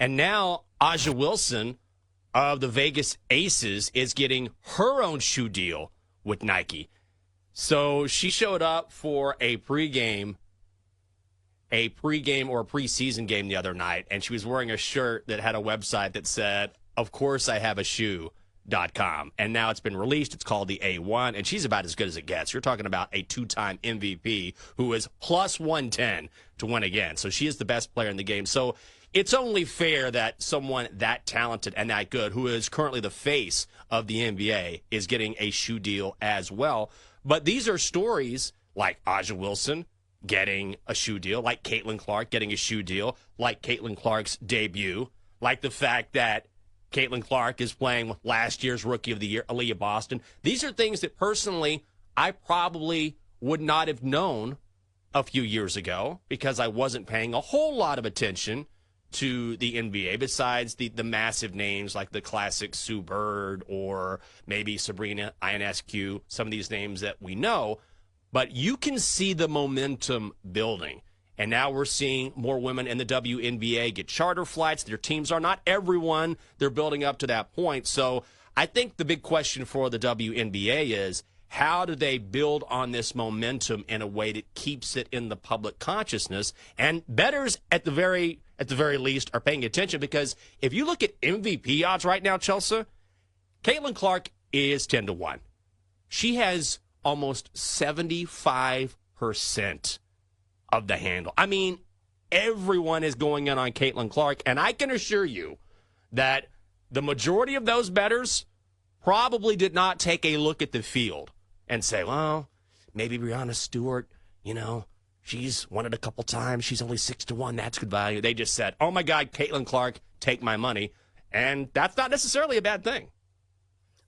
And now Aja Wilson of the Vegas Aces is getting her own shoe deal with Nike. So she showed up for a pregame or a preseason game the other night, and she was wearing a shirt that had a website that said, "Of course I have a shoe.com." And now it's been released. It's called the A1, and she's about as good as it gets. You're talking about a two-time MVP who is plus 110 to win again. So she is the best player in the game. So it's only fair that someone that talented and that good, who is currently the face of the NBA, is getting a shoe deal as well. But these are stories like Aja Wilson getting a shoe deal, like Caitlin Clark getting a shoe deal, like Caitlin Clark's debut, like the fact that Caitlin Clark is playing with last year's Rookie of the Year, Aaliyah Boston. These are things that personally I probably would not have known a few years ago because I wasn't paying a whole lot of attention to the NBA besides the massive names like the classic Sue Bird or maybe Sabrina Ionescu, some of these names that we know. But you can see the momentum building. And now we're seeing more women in the WNBA get charter flights. Their teams are not everyone. They're building up to that point. So I think the big question for the WNBA is, how do they build on this momentum in a way that keeps it in the public consciousness? And bettors at the very least are paying attention, because if you look at MVP odds right now, Chelsea, Caitlin Clark is 10-1. She has almost 75% of the handle. I mean, everyone is going in on Caitlin Clark, and I can assure you that the majority of those bettors probably did not take a look at the field and say, well, maybe Breanna Stewart, she's won it a couple times. She's only 6-1. That's good value. They just said, oh, my God, Caitlin Clark, take my money. And that's not necessarily a bad thing.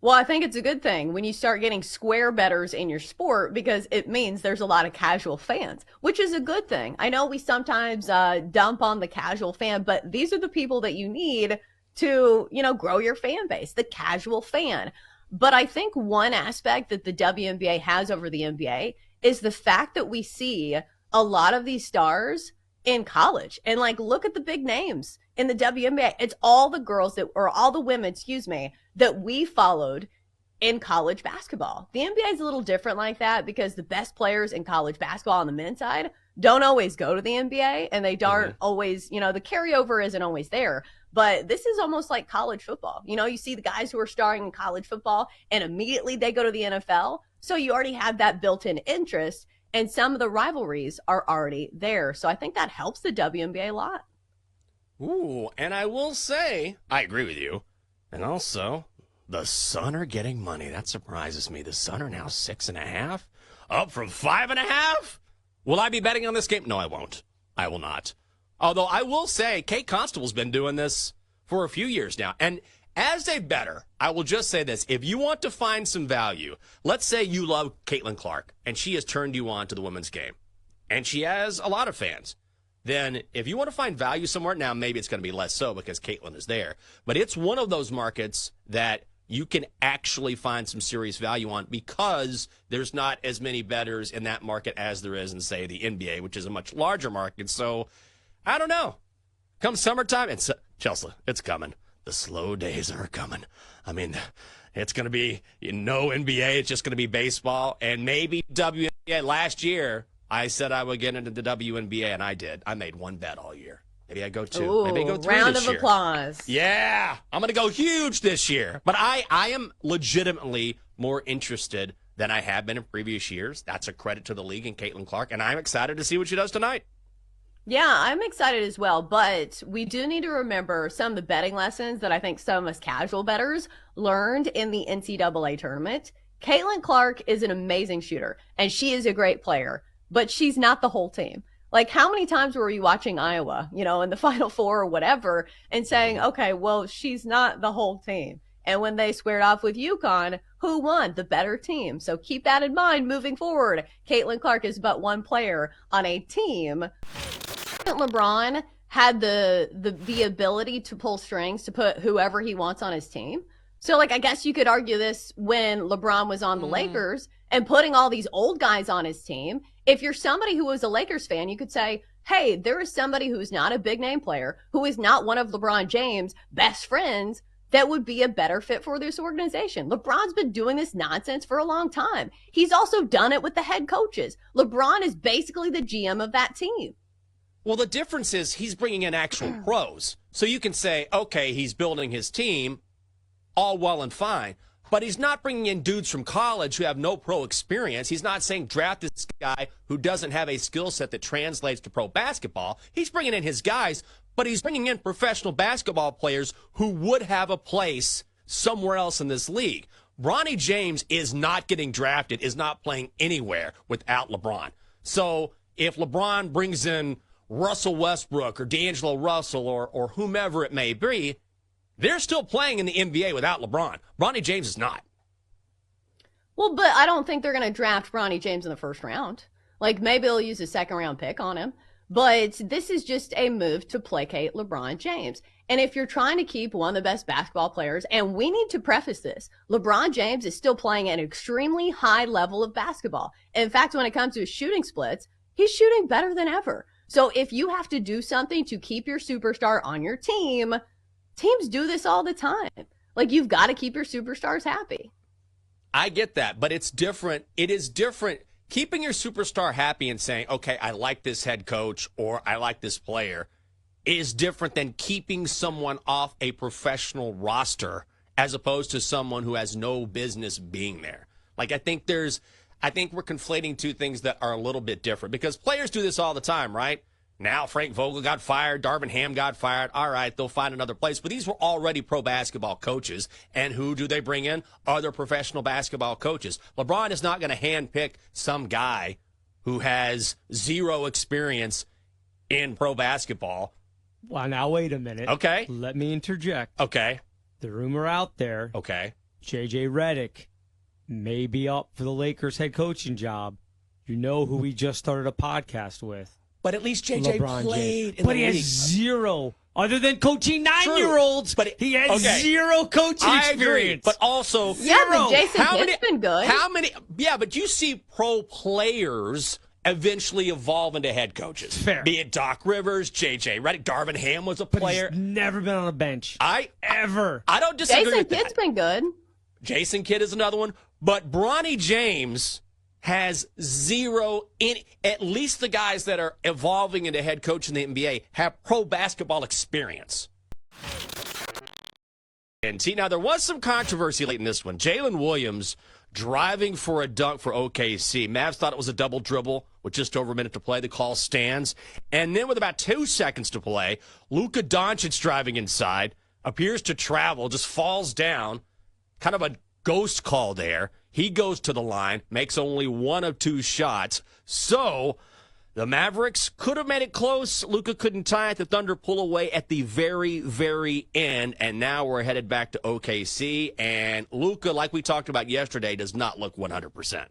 Well, I think it's a good thing when you start getting square bettors in your sport, because it means there's a lot of casual fans, which is a good thing. I know we sometimes dump on the casual fan, but these are the people that you need to, grow your fan base, the casual fan. But I think one aspect that the WNBA has over the NBA is the fact that we see a lot of these stars in college. And look at the big names in the WNBA. It's all the girls all the women, that we followed in college basketball. The NBA is a little different like that because the best players in college basketball on the men's side don't always go to the NBA, and they don't always, the carryover isn't always there. But this is almost like college football. You see the guys who are starring in college football and immediately they go to the NFL. So you already have that built-in interest, and some of the rivalries are already there. So I think that helps the WNBA a lot. Ooh, and I will say, I agree with you. And also, the Sun are getting money. That surprises me. The Sun are now 6.5, up from 5.5. Will I be betting on this game? No, I won't. I will not. Although I will say, Kate Constable's been doing this for a few years now. And as a bettor, I will just say this. If you want to find some value, let's say you love Caitlin Clark, and she has turned you on to the women's game, and she has a lot of fans. Then if you want to find value somewhere, now maybe it's going to be less so because Caitlin is there. But it's one of those markets that you can actually find some serious value on because there's not as many bettors in that market as there is in, say, the NBA, which is a much larger market. So I don't know. Come summertime, Chelsea, it's coming. The slow days are coming. I mean, it's going to be no NBA. It's just going to be baseball and maybe WNBA. Last year, I said I would get into the WNBA, and I did. I made one bet all year. Maybe I go 2. Ooh, maybe I go 3 round this of year. Applause. Yeah, I'm going to go huge this year. But I am legitimately more interested than I have been in previous years. That's a credit to the league and Caitlin Clark, and I'm excited to see what she does tonight. Yeah, I'm excited as well, but we do need to remember some of the betting lessons that I think some of us casual bettors learned in the NCAA tournament. Caitlin Clark is an amazing shooter, and she is a great player, but she's not the whole team. How many times were you watching Iowa, in the Final Four or whatever, and saying, okay, well, she's not the whole team. And when they squared off with UConn, who won? The better team. So keep that in mind moving forward. Caitlin Clark is but one player on a team. LeBron had the ability to pull strings to put whoever he wants on his team. So I guess you could argue this when LeBron was on the Lakers and putting all these old guys on his team. If you're somebody who was a Lakers fan, you could say, hey, there is somebody who's not a big name player, who is not one of LeBron James' best friends, that would be a better fit for this organization. LeBron's been doing this nonsense for a long time. He's also done it with the head coaches. LeBron is basically the GM of that team. Well, the difference is he's bringing in actual pros. So you can say, okay, he's building his team, all well and fine. But he's not bringing in dudes from college who have no pro experience. He's not saying draft this guy who doesn't have a skill set that translates to pro basketball. He's bringing in his guys, but he's bringing in professional basketball players who would have a place somewhere else in this league. Bronny James is not getting drafted, is not playing anywhere without LeBron. So if LeBron brings in Russell Westbrook or D'Angelo Russell or whomever it may be, they're still playing in the NBA without LeBron. Bronny James is not. Well, but I don't think they're going to draft Bronny James in the first round. Like, maybe they'll use a second-round pick on him. But this is just a move to placate LeBron James. And if you're trying to keep one of the best basketball players, and we need to preface this, LeBron James is still playing at an extremely high level of basketball. In fact, when it comes to his shooting splits, he's shooting better than ever. So if you have to do something to keep your superstar on your team, teams do this all the time. Like, you've got to keep your superstars happy. I get that, but it's different. It is different. Keeping your superstar happy and saying, okay, I like this head coach or I like this player is different than keeping someone off a professional roster as opposed to someone who has no business being there. Like, I think we're conflating two things that are a little bit different because players do this all the time, right? Now Frank Vogel got fired, Darvin Ham got fired. All right, they'll find another place. But these were already pro basketball coaches. And who do they bring in? Other professional basketball coaches. LeBron is not going to handpick some guy who has zero experience in pro basketball. Well, now wait a minute. Okay. Let me interject. Okay. The rumor out there, Okay. J.J. Redick may be up for the Lakers head coaching job. You know who we just started a podcast with. But at least JJ LeBron played James. in But the he has league. zero, other than coaching 9-year-olds. But he has okay. zero coaching I agree, experience. but also Yeah, but Zero. Jason Kidd's been good. How many? Yeah, but you see pro players eventually evolve into head coaches. Fair. Be it Doc Rivers, J.J. Redick, Darvin Ham was a player. He's never been on a bench. Ever. I don't disagree Jason with that. Kidd's been good. Jason Kidd is another one. But Bronny James has zero in at least the guys that are evolving into head coach in the NBA have pro basketball experience. And see, now there was some controversy late in this one. Jalen Williams driving for a dunk for OKC. Mavs thought it was a double dribble with just over a minute to play. The call stands. And then with about 2 seconds to play, Luka Doncic driving inside, appears to travel, just falls down. Kind of a ghost call there. He goes to the line, makes only one of two shots. So the Mavericks could have made it close. Luka couldn't tie it. The Thunder pull away at the very, very end. And now we're headed back to OKC. And Luka, like we talked about yesterday, does not look 100%.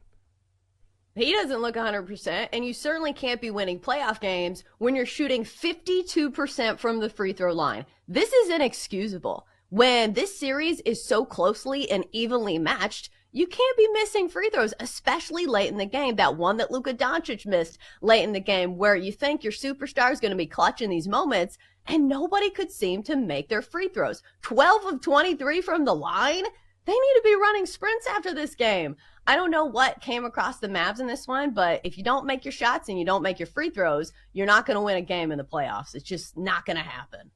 He doesn't look 100%, and you certainly can't be winning playoff games when you're shooting 52% from the free throw line. This is inexcusable. When this series is so closely and evenly matched, you can't be missing free throws, especially late in the game. That one that Luka Doncic missed late in the game where you think your superstar is going to be clutching these moments, and nobody could seem to make their free throws. 12 of 23 from the line? They need to be running sprints after this game. I don't know what came across the Mavs in this one, but if you don't make your shots and you don't make your free throws, you're not going to win a game in the playoffs. It's just not going to happen.